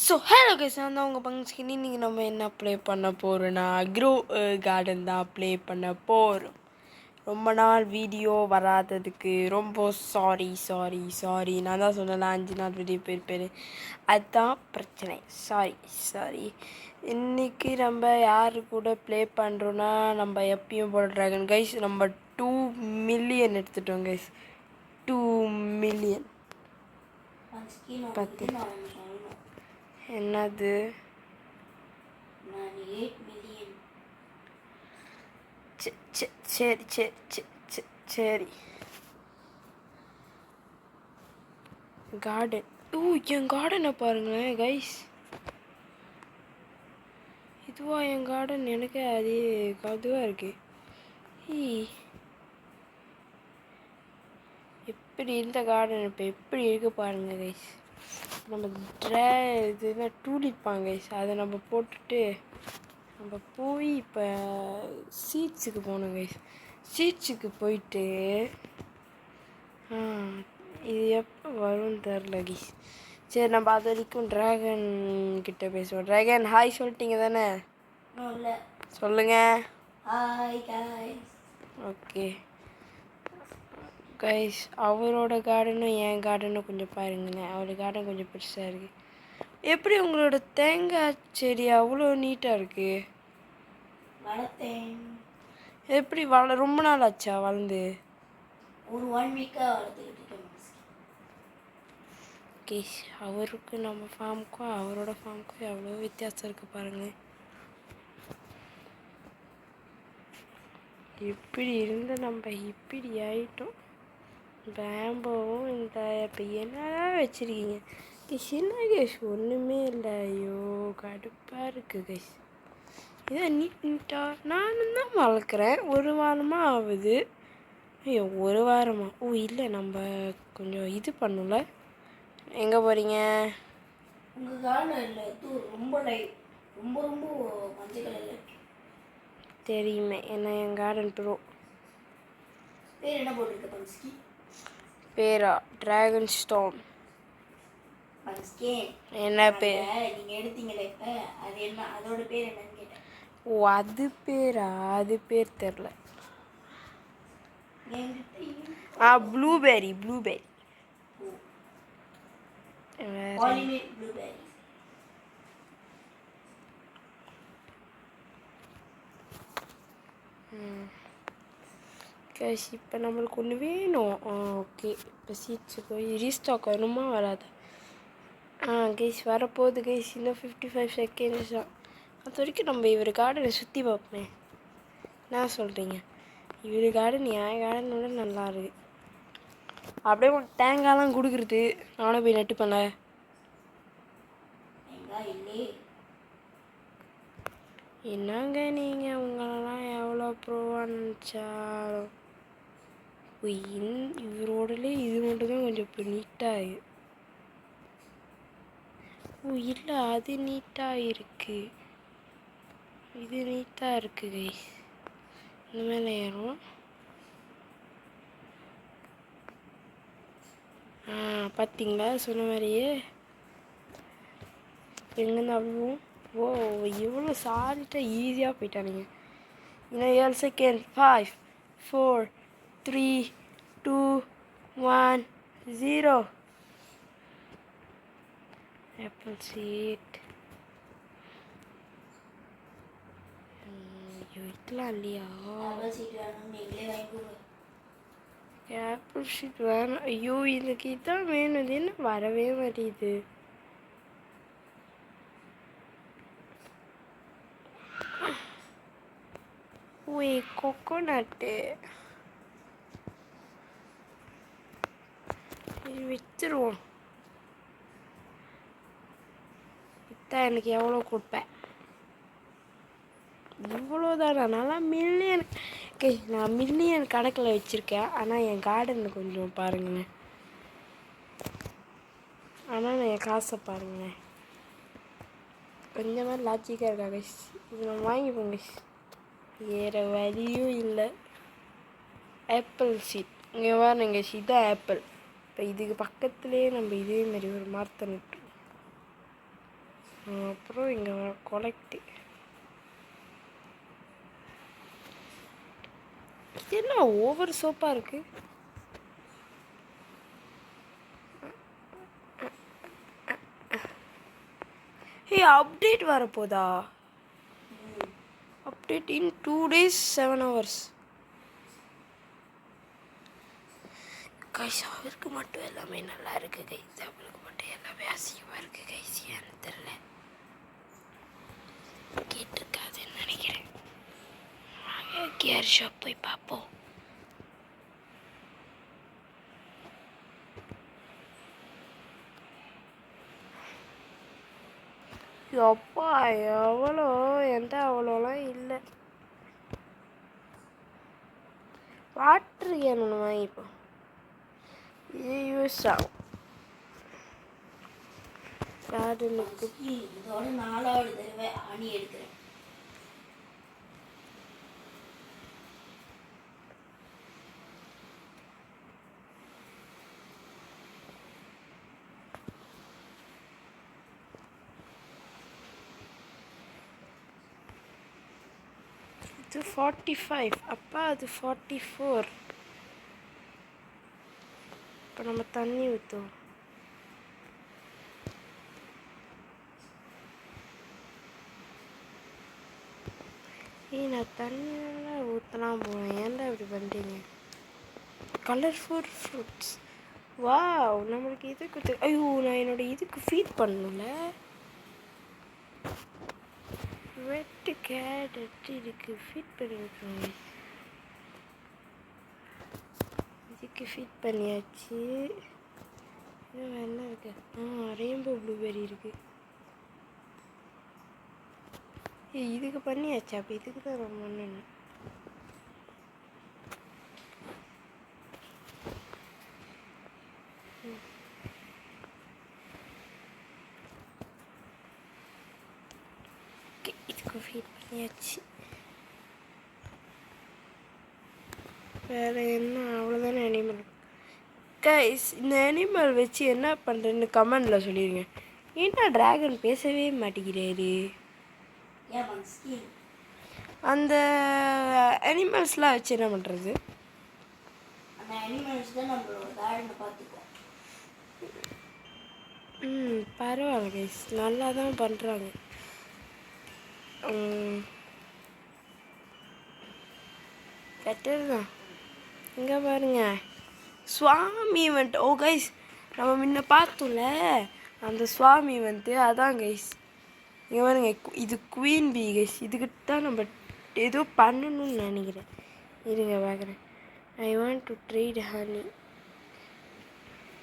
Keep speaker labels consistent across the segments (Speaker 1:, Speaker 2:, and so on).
Speaker 1: So hello guys, நான் தான் உங்கள் பங்கு இன்னைக்கு நம்ம என்ன ப்ளே பண்ண போகிறோன்னா க்ரோ கார்டன் தான் ப்ளே பண்ண போகிறோம். ரொம்ப நாள் வீடியோ வராததுக்கு ரொம்ப சாரி. நான் தான் சொன்னேன் 5 நாள் வீடியோ போயிருப்பேன், அதுதான் பிரச்சனை. சாரி. இன்றைக்கி நம்ம யார் கூட ப்ளே பண்ணுறோன்னா, நம்ம எப்பயும் போல ட்ராகன் கைஸ். நம்ம 2 மில்லியன் எடுத்துட்டோம் கைஸ். 2 மில்லியன் பத்து என்னது? சரி கார்டன். என் கார்டனை பாருங்களேன் கைஸ். இதுவா என் கார்டன்? எனக்கு அது அதுவாக இருக்கு. எப்படி இந்த கார்டன் இப்போ எப்படி இருக்கு பாருங்க கைஸ். நம்ம இதுனா டூலிப்பாங்க கைஸ். அதை நம்ம போட்டுட்டு நம்ம போய் இப்போ சீட்ஸுக்கு போகணும் கைஸ். சீட்ஸுக்கு போயிட்டு இது எப்போ வரும்னு தெரில கைஸ். சரி, நம்ம அது வரைக்கும் ட்ராகன் கிட்ட பேசுவோம். ட்ராகன் ஹாய் சொல்லிட்டீங்க தானே? சொல்லுங்க.
Speaker 2: Hi guys.
Speaker 1: ஓகே கைஸ், அவரோட கார்டனும் என் கார்டனும் கொஞ்சம் பாருங்களேன். அவரோட கார்டன் கொஞ்சம் பெருசாக இருக்குது. எப்படி உங்களோட தேங்காய் செடி அவ்வளோ நீட்டாக இருக்குது?
Speaker 2: வளர்த்தேன்.
Speaker 1: எப்படி ரொம்ப நாள் ஆச்சா வளர்ந்து?
Speaker 2: ஒரு 1 வீக்காக வளர்த்துக்கிட்டு இருக்கேன்.
Speaker 1: கைஸ், அவருக்கு நம்ம ஃபார்முக்கும் அவரோட ஃபார்முக்கும் எவ்வளோ வித்தியாசம் இருக்குது பாருங்கள். இப்படி இருந்து நம்ம இப்படி ஆகிட்டோம். பேம்போவும் இந்த இப்போ என்னதான் வச்சுருக்கீங்க கைஸ்? என்ன கைஸ் ஒன்றுமே இல்லை. ஐயோ கடுப்பாக இருக்குது கைஸ். இதான் நீட்டாக நானும் தான் வளர்க்குறேன். 1 வாரமாக ஆகுது. ஐயோ 1 வாரமா? இல்லை, நம்ம கொஞ்சம் இது பண்ணல. எங்கே போகிறீங்க?
Speaker 2: உங்கள் கார்டன் இல்லை, ரொம்ப மஞ்சள் கலரில்
Speaker 1: தெரியுமே. என்ன என் கார்டன் ப்ரோ.
Speaker 2: பேர் என்ன போட்டிருக்க பன்ஸ்கி?
Speaker 1: பேரா? Dragon stone. என்ன பேர்?
Speaker 2: நீங்கள் எடுத்தீங்களே இப்போ, அது என்ன, அதோட பேர் என்னன்னு கேட்டேன்.
Speaker 1: அது பேரா? அது பேர் தெரில. ப்ளூபெரி.
Speaker 2: ப்ளூபெரி.
Speaker 1: கேஷ் இப்போ நம்மளுக்கு ஒன்று வேணும். ஓகே, இப்போ சீட்ஸு போய் ரீஸ்டாக் வருமா வராது? கேஷ் வரப்போகுது கேஷ். இன்னும் 55 செகண்ட்ஸ் தான். அது வரைக்கும் நம்ம இவர் கார்டனை சுற்றி பார்ப்பேன். என்ன சொல்கிறீங்க? இவர் கார்டன் என் கார்டனோட நல்லா இருக்குது. அப்படியே தேங்காய்லாம் கொடுக்குறது. நானும் போய் நட்டு பண்ண. என்னங்க நீங்கள் உங்களெல்லாம் எவ்வளோ ப்ரோவாக நினச்சாலும் இவரோடலே இது மட்டும் தான் கொஞ்சம் இப்போ நீட்டாக. இல்லை, அது நீட்டாக இருக்குது. இது நீட்டாக இருக்குது கைஸ். இந்த மேலே ஏறும். பார்த்தீங்களா? சொன்ன மாதிரியே எங்கேருந்து அவ்வளவும். இவ்வளோ சாலிட்டாக ஈஸியாக போயிட்டானுங்க. இன்னும் 7 செகண்ட். 5 4 3 2 1 0. Apple seat. இதெல்லாம் இல்லையா? ஆப்பிள் ஷீட் வேணும். ஐயோ இதுக்கு இதான் வேணும். இது என்ன வரவே மாட்டேங்குது? கோகோனட்டு விற்றுருவோம். விற்றா எனக்கு எவ்வளோ கொடுப்பேன்? இவ்வளோதானா? நல்லா மில்லியன். நான் மில்லியன் கணக்கில் வச்சுருக்கேன். ஆனால் என் கார்டனில் கொஞ்சம் பாருங்களேன். ஆனால் நான் என் காசை பாருங்களேன். கொஞ்சமாக லாஜிக்காக இருக்கா கைஸ்? இது நான் வாங்கிப்போங்க. வேறு வழியும் இல்லை. ஆப்பிள் சீட் இங்கே வாருங்க. இதான் ஆப்பிள். இப்போ இதுக்கு பக்கத்துலேயே நம்ம இதே மாதிரி ஒரு மரத்தை நட்டு அப்புறம் இங்கே கொலெக்ட். இது என்ன ஓவர் சோப்பாக இருக்குது? அப்டேட் வரப்போதா? Update in 2 days 7 hours. Guys அவருக்கு மட்டும் எல்லாமே நல்லா இருக்கு கைஸ், அவருக்கு மட்டும் எல்லாமே அசிங்கமாக இருக்கு கைஸ். ஏன்னு தெரில, கேட்டிருக்காதுன்னு நினைக்கிறேன். கியர் ஷாப் போய் பார்ப்போம். அப்பா எவ்வளோ எந்த அவ்வளோலாம் இல்லை. வாட்ரு கேன் ஒன்று வாங்கிப்போம், இது யூஸ் ஆகும் கார்டனுக்கு.
Speaker 2: இதோட 4வது தடவை ஆணி எடுக்கிறேன்.
Speaker 1: இது 45, அப்பா அது 44. இப்போ நம்ம தண்ணி ஊற்றுவோம். நான் தண்ணியெல்லாம் ஊற்றலாம் போனேன், ஏன்டா இப்படி பண்ணுறீங்க? Colourful fruits, wow. நம்மளுக்கு இது கொடுத்து, ஐயோ நான் என்னோட இதுக்கு ஃபீட் பண்ணல. வெட்டு கேரட் இதுக்கு ஃபீட் பண்ணிருக்கோங்க. இதுக்கு ஃபீட் பண்ணியாச்சு. இன்னும் என்ன இருக்கு? ரெயின்போ ப்ளூபெர்ரி இருக்கு. இதுக்கு பண்ணியாச்சு, அப்போ இதுக்கு தான் ரொம்ப ஒன்று. இதுக்கு ஃபீட் பண்ணியாச்சு. வேறு என்ன, அவ்வளோதானே அனிமல். கைஸ் இந்த அனிமல் வச்சு என்ன பண்ணுறேன்னு கமெண்டில் சொல்லிடுங்க. ஏன்னா ட்ராகன் பேசவே மாட்டேங்கிறாரு. அந்த அனிமல்ஸ்லாம் வச்சு என்ன பண்ணுறது?
Speaker 2: அந்த அனிமல்ஸ் தான் நம்மளோட கார்டனை பார்த்துக்கோ.
Speaker 1: பரவாயில்ல கைஸ், நல்லா தான் பண்ணுறாங்க. பெட்டர் தான். இங்கே பாருங்க, சுவாமி வந்துட்டு. ஓ கைஸ், நம்ம முன்ன பார்த்தோம்ல அந்த சுவாமி வந்து அதான் கைஸ். இங்கே பாருங்க, இது குவீன் பீ கைஸ். இதுக்கிட்ட தான் நம்ம ஏதோ பண்ணணும்னு நினைக்கிறேன். இருங்க பார்க்குறேன். I want to trade honey.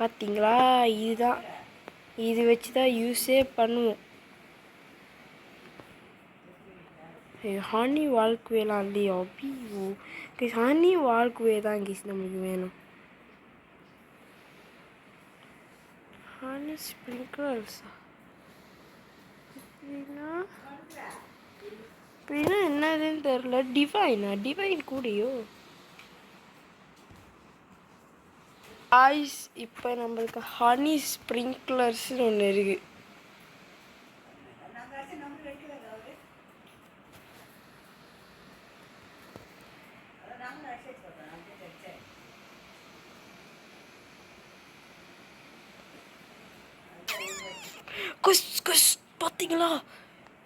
Speaker 1: பார்த்தீங்களா, இதுதான், இது வச்சு தான் யூஸே பண்ணுவோம். ஹனி வால்குவேலாம் இல்லையா? அப்படியோ கைஸ், ஹனி வால்குவே தான் கைஸ் நம்மளுக்கு வேணும். ஹனி ஸ்ப்ரிங்கிள்ஸா? அப்படின்னா என்னதுன்னு தெரில. டிவைன் கூடயோ ஐஸ். இப்போ நம்மளுக்கு ஹனி ஸ்ப்ரிங்க்லர்ஸ்னு ஒன்று இருக்குது. பார்த்தீங்களா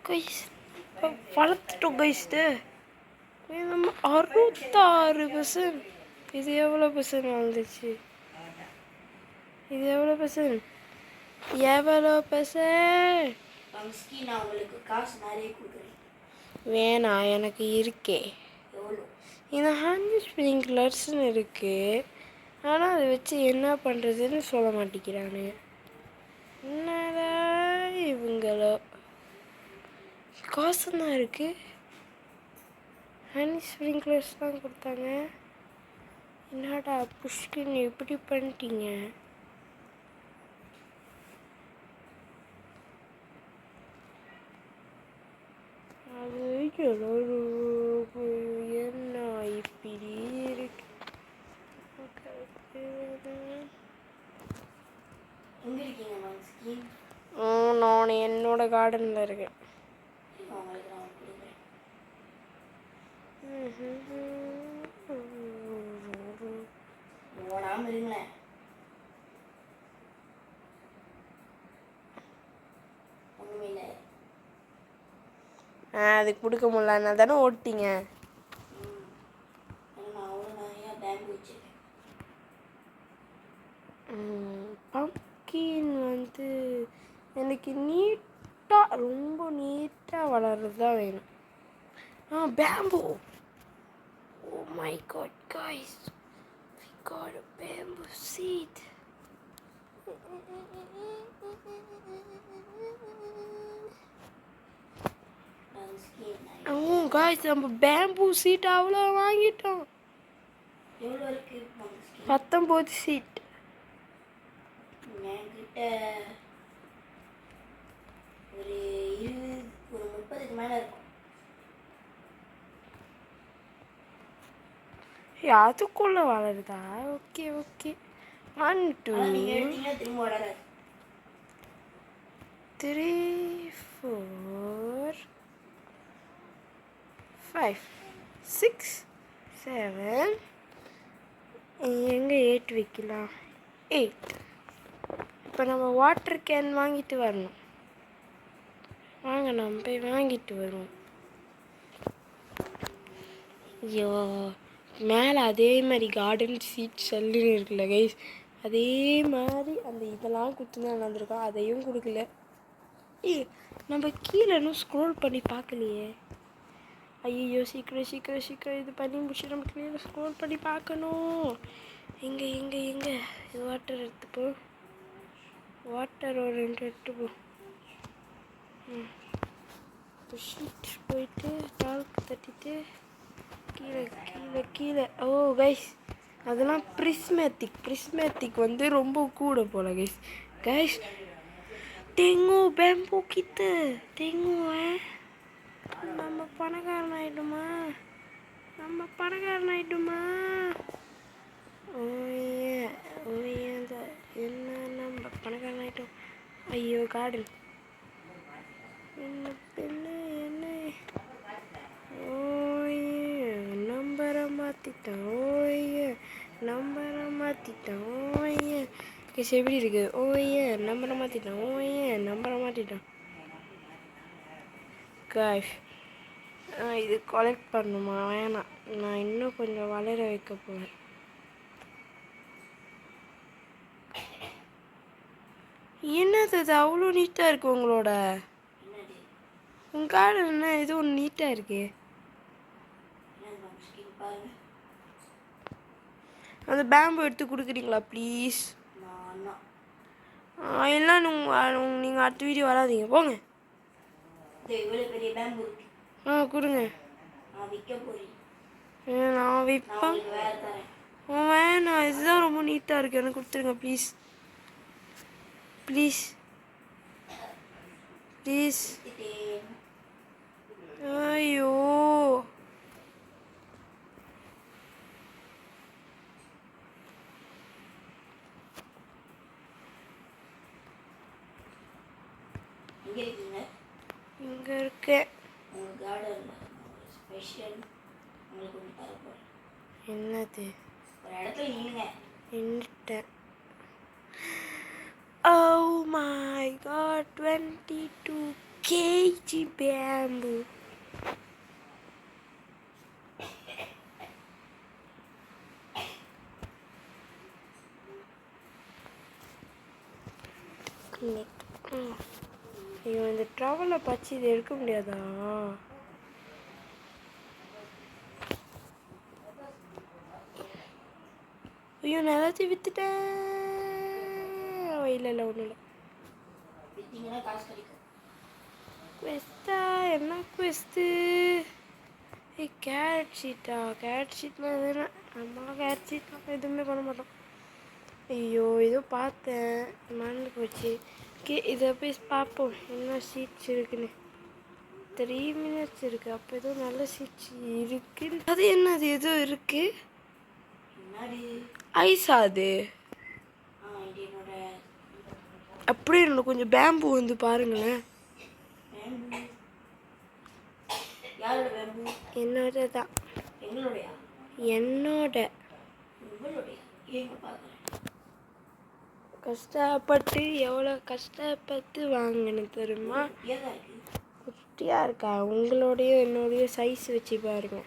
Speaker 1: கைஸ், வளர்த்துட்டோம் கைஸ். நம்ம 66%. இது எவ்வளோ பர்சன்ட் வளர்ந்துச்சு? இது எவ்வளோ பர்சன்ட்?
Speaker 2: நான் உங்களுக்கு காசு நிறைய கொடுக்குறேன்.
Speaker 1: வேணாம், எனக்கு இருக்கே. இந்த ஹனி ஸ்ப்ரிங்க்லர்ஸ்னு இருக்கு, ஆனால் அதை வச்சு என்ன பண்ணுறதுன்னு சொல்ல மாட்டேங்கிறானு. என்னடா இவங்களோ, காசுதான் இருக்கு. ஹனி ஸ்ப்ரிங்க்லர்ஸ் தான் கொடுத்தாங்க. என்னடா புஷ்கின்னு இப்படி பண்ணிட்டீங்க? அது என்ன இப்படி இருக்கு?
Speaker 2: எங்க இருக்கீங்க மன்ஸ்கி?
Speaker 1: நான் என்னோட கார்டனில் இருக்கேன்.
Speaker 2: உங்களுக்கு நான் கொடுக்குறேன். ஓடாமல் இருங்களேன். ஒன்றுமே இல்லை.
Speaker 1: அதுக்கு கொடுக்க முடியலன்னா தானே ஓட்டிங்க.
Speaker 2: நான் அவ்வளோ நிறையா பேம்பு வச்சுருக்கேன்.
Speaker 1: பம்ப்கின் வந்து எனக்கு நீட்டாக ரொம்ப நீட்டாக வளர்றது தான் வேணும். Bamboo. Oh my god guys, we got a bamboo seed. guys, நம்ம பேம்பு சீட் அவ்வளோ வாங்கிட்டோம்.
Speaker 2: எவ்வளோ இருக்கு?
Speaker 1: 19 சீட்.
Speaker 2: என்கிட்ட ஒரு 30க்கு மேலே இருக்கும்.
Speaker 1: அதுக்குள்ளே வளருதா? Okay okay. 1 2
Speaker 2: நீங்கள் எடுத்தீங்கன்னா திரும்ப வளராது.
Speaker 1: 3 4 5 6 7 எங்கே 8 வைக்கலாம்? 8. இப்போ நம்ம வாட்டர் கேன் வாங்கிட்டு வரணும். வாங்க நம்ம போய் வாங்கிட்டு வருவோம். ஐயோ, மேலே அதே மாதிரி கார்டன் சீட் சல்லுன்னு இருக்குல்ல கைஸ், அதே மாதிரி அந்த இதெல்லாம் குத்துனா நடந்திருக்கோம். அதையும் கொடுக்கல. நம்ம கீழே இன்னும் ஸ்க்ரோல் பண்ணி பார்க்கலையே. ஐயோ, சீக்கிரம் சீக்கிரம் சீக்கிரம் இது பண்ணி முடிச்சு நம்ம கீழே ஸ்க்ரோல் பண்ணி பார்க்கணும். எங்கே எங்கே எங்கே இது வாட்டர் எடுத்துப்போ. வாட்டர் ஒரு 2 எடுத்துப்போ. ஷீட் போயிட்டு டால்க் தட்டிட்டு கீழே கீழே கீழே. ஓ கைஸ், அதெல்லாம் ப்ரிஸ்மேட்டிக் வந்து ரொம்ப கூட போல கைஸ். கைஸ் தேங்கோ பேம்பு கிட்ட தேங்கோ. நம்ம பணக்காரன் ஆயிடுமா? ஓயே என்ன நம்ம பணக்காரன் ஆயிட்டோம். ஐயோ கார்டன் என்ன பெண்ணு என்ன. ஓயே நம்பரை மாற்றிட்டேன். ஓயே கேஸ் எப்படி இருக்கு? நம்பரை மாற்றிட்டேன். காய்ஸ் இது கலெக்ட் பண்ணுமா? வேணாம், நான் இன்னும் கொஞ்சம் வளர வைக்க போகிறேன். என்னது அது அவ்வளோ நீட்டாக இருக்குது உங்களோட? உங்கள் கார்டன் என்ன இது ஒன்று நீட்டாக இருக்கு. அந்த பேம்பு எடுத்து கொடுக்குறீங்களா ப்ளீஸ்? எல்லாம் நீங்கள் அடுத்த வீடியோ வராதீங்க, போங்க. கொடுங்க. நான் விற்பேன். வேணாம், இதுதான் ரொம்ப நீட்டாக இருக்குது, எனக்கு கொடுத்துருங்க ப்ளீஸ். ஐயோ இங்கே இருக்கேன். என்னது? நின்றுட்டேன். Oh my god, 22 kg bamboo. ஐயோ, இந்த ட்ராவலை பச்சு இது எடுக்க முடியாதா? ஐயோ, நான் எல்லாத்தையும் வித்துட்டேன். இல்லை ஒன்றும் இல்லை. குவெஸ்டா? என்ன குவெஸ்ட்டு? கேரட் ஷீட்டில் எதுனா நம்மளாம் கேரட் ஷீட்லாம் எதுவுமே பண்ண மாட்டோம். ஐயோ, ஏதோ பார்த்தேன், மறந்து போச்சு. இதை போய் பார்ப்போம் என்ன சீட்ஸ் இருக்குன்னு. 3 minutes இருக்குது. அப்போ ஏதோ நல்ல சீட்ஸ் இருக்குது. அது என்னது ஏதோ இருக்குது? ஐஸா அது? அப்படியே என்னோட கொஞ்சம் பேம்பு வந்து பாருங்களேன். என்னோட தான்.
Speaker 2: எங்களுடையா?
Speaker 1: என்னோட.
Speaker 2: உங்களுடைய? எங்க பார்க்குறேன்.
Speaker 1: கஷ்டப்பட்டு எவ்வளோ கஷ்டப்பட்டு வாங்கினேன் தெரியுமா?
Speaker 2: ஏதா இருக்கு?
Speaker 1: குட்டியாக இருக்கா? உங்களோடையும் என்னோடைய சைஸ் வச்சு பாருங்க.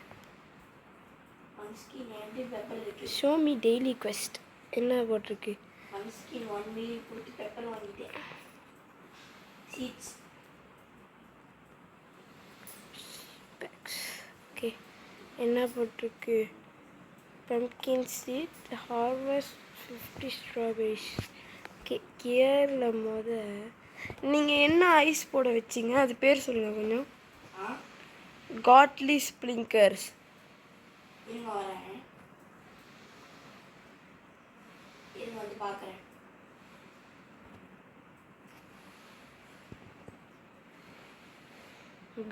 Speaker 2: மன்ஸ்கின் எப்படி பெப்பர் இருக்கு?
Speaker 1: Show me daily quest. என்ன போட்டிருக்கு?
Speaker 2: மன்ஸ்கின் 1 மில்லியன் கொடுத்து பெப்பர் வாங்கிட்டேன். சீட்ஸ்.
Speaker 1: ஓகே, என்ன போட்டிருக்கு? Pumpkin seed harvest 50 strawberries. Okay, கியரில் நீங்கள் என்ன ஐஸ் போட வச்சிங்க? அது பேர் சொல்லுங்கள் கொஞ்சம். காட்லி ஸ்ப்ளிங்கர்ஸ்.
Speaker 2: இருங்க வரேன். இருங்க வந்து பார்க்குறேன்.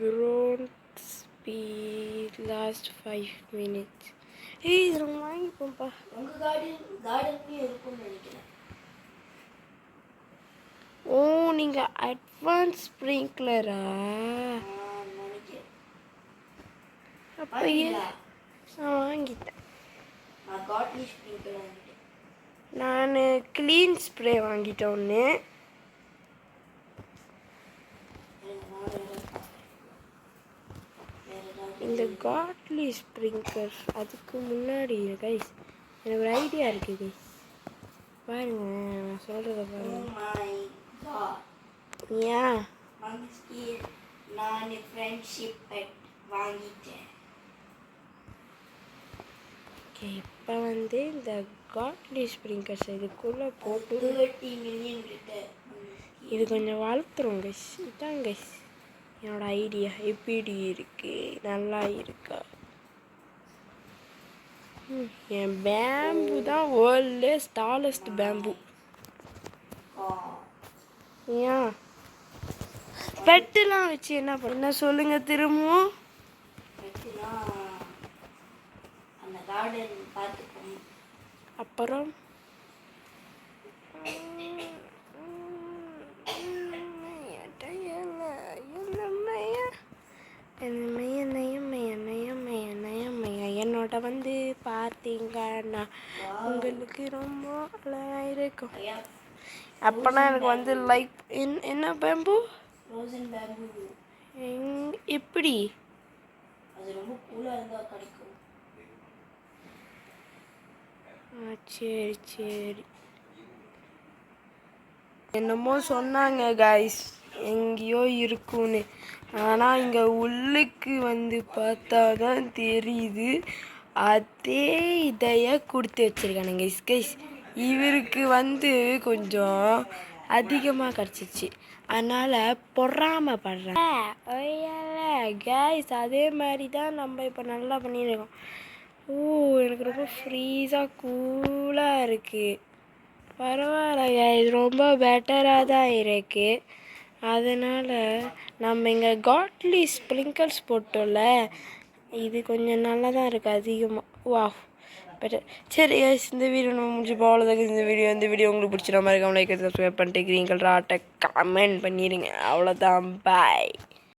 Speaker 1: grown speed last 5 minutes. ஏய் இது நம்ம வாங்கிப்போம்ப்பா.
Speaker 2: உங்கள் கார்டன்லேயும் இருக்கும்னு நினைக்கிறேன்.
Speaker 1: ஓ, நீங்கள் அட்வான்ஸ் ஸ்ப்ரிங்க்லரா?
Speaker 2: நினைக்கிறேன்.
Speaker 1: அப்போ நான் வாங்கிட்டேன்.
Speaker 2: நான் காட்லி ஸ்ப்ரிங்கர் வாங்கிட்டேன்.
Speaker 1: நான் க்ளீன் ஸ்ப்ரே வாங்கிட்டேன் ஒன்று. இந்த காட்லி ஸ்ப்ரிங்கர் அதுக்கு முன்னாடி கைஸ் எனக்கு ஒரு ஐடியா இருக்குது கைஸ். பாருங்க, நான் சொல்கிறத பாருங்க. ஏன்
Speaker 2: நான் ஃப்ரெண்ட்ஷிப் பெட் வாங்கிட்டேன்.
Speaker 1: ஓகே, இப்போ இந்த காட்லி ஸ்ப்ரிங்கர்ஸ் இதுக்குள்ளே போட்டு
Speaker 2: 30 மில்லியன் லிட்டர்
Speaker 1: இது கொஞ்சம் வளர்த்துரும் கைஸ். இதான் கைஸ் என்னோட ஐடியா. எப்படி இருக்கு? நல்லா இருக்கா? என் பேம்பு தான் வேர்ல்ட்லே டாலஸ்ட் பேம்பு. ஏன் பெட்டெல்லாம் வச்சு என்ன பண்ண சொல்லுங்க திரும்பவும்?
Speaker 2: அந்த கார்டன் பார்த்துக்கணும்.
Speaker 1: அப்புறம் என்னோட பார்த்தீங்கன்னா உங்களுக்கு ரொம்ப அழகாக இருக்கும். அப்போனா எனக்கு லைக் என்ன பேம்பு?
Speaker 2: Frozen bamboo.
Speaker 1: எப்படி?
Speaker 2: அது ரொம்ப கூலாக இருந்தால் கிடைக்கும்.
Speaker 1: சரி சரி. என்னமோ சொன்னாங்க கைஸ் எங்கேயோ இருக்குன்னு. ஆனால் இங்கே உள்ளுக்கு பார்த்தா தான் தெரியுது. அதே இதைய கொடுத்து வச்சுருக்கானுங்க கைஸ். கைஸ் இவருக்கு கொஞ்சம் அதிகமாக கிடச்சிச்சு, அதனால் பொறாமப்படுறேன் கைஸ். அதே மாதிரி தான் நம்ம இப்போ நல்லா பண்ணியிருக்கோம். எனக்கு ரொம்ப ஃப்ரீஸாக கூலாக இருக்குது. பரவாயில்ல கைஸ், ரொம்ப பெட்டராக தான் இருக்குது. அதனால் நம்ம இங்கே காட்லி ஸ்ப்ரிங்கர்ஸ் போட்டோம்ல, இது கொஞ்சம் நல்லா தான் இருக்குது அதிகமாக. வா பெட்டர். சரி கைஸ், இந்த வீடியோ நம்ம முடிஞ்சு போகலதான். இந்த வீடியோ உங்களுக்கு பிடிச்சிட மாதிரி லைக் சப்ஸ்கிரைப் பண்ணிட்டு கிரீன் கலர் ஆட்டை கமெண்ட் பண்ணிடுங்க. அவ்வளோதான், பாய்.